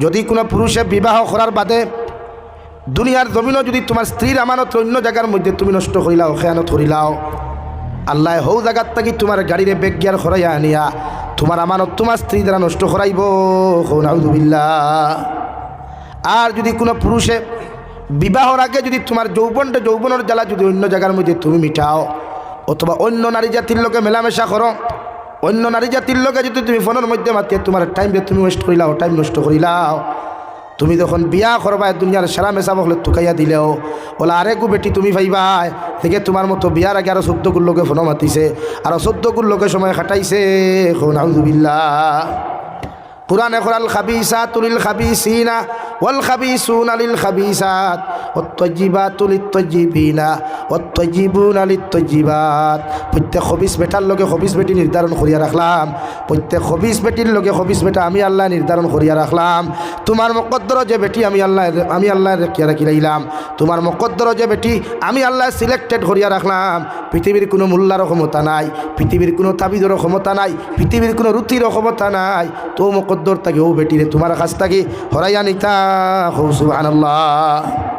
যদি কোনো পুরুষে বিবাহ করার বাদে দুনিয়ার জমিনও যদি তোমার স্ত্রীর আমানত অন্য জায়গার মধ্যে তুমি নষ্ট করিলাও, খেয়ানত করিলাও, আল্লাহ হৌ জায়গার থাকি তোমার গাড়িরে বেগ গিয়ার খরাইয়া আনিয়া তোমার আমানত তোমার স্ত্রী দ্বারা নষ্ট করাইব। নাউযুবিল্লাহ। আর যদি কোনো পুরুষে বিবাহর আগে যদি তোমার যৌবনের জ্বালা যদি অন্য জায়গার মধ্যে তুমি মিটাও, অথবা অন্য নারী জাতির লোকে মেলামেশা করো, অন্য নারী জাতির লোকে যদি তুমি ফোনের মধ্যে মাতিয়ে তোমার টাইমে তুমি ওয়েস্ট করিলাও, টাইম নষ্ট করিলাও, তুমি যখন বিয়া করবা দুনিয়ার সারা মেশা বকলে টুকাইয়া দিলেও ওলা আরেকু বেটি তুমি ভাইবাই থেকে তোমার মতো বিয়ার আগে আরো 14 গুণ লোকে ফোন মাতিছে, আরো 14 গুণ লোকে সময় খাটাইছে। নাউযুবিল্লাহ। কুরআনে কোরাল খাবিসাতু লিল খাবিসিনা ওয়াল খাবিসুনা লিল খাবিসাত ওয়াত-তাইয়্যিবাতু লিত-তাইয়্যিবিনা ওয়াত-তাইয়্যিবুনা লিত-তাইয়্যিবাত। প্রত্যেক খবিস বেটার লগে খবিস বেটি নির্ধারণ করিয়া রাখলাম, প্রত্যেক খবিস বেটির লগে খবিস বেটা আমি আল্লাহ নির্ধারণ করিয়া রাখলাম। তোমার মুকদ্দর যে বেটি আমি আল্লাহ রেখিয়া রাখিলাম, তোমার মুকদ্দর যে বেটি আমি আল্লাহ সিলেক্টেড করিয়া রাখলাম। পৃথিবীর কোনো মোল্লারও ক্ষমতা নাই, পৃথিবীর কোনো তাবিদেরও ক্ষমতা নাই, পৃথিবীর কোনো রুতিরও ক্ষমতা নাই। তো মুকদ্দর থাকে ও বেটিরে তোমার কাছ থেকে হরাইয়া নিতা। সুবহানাল্লাহ।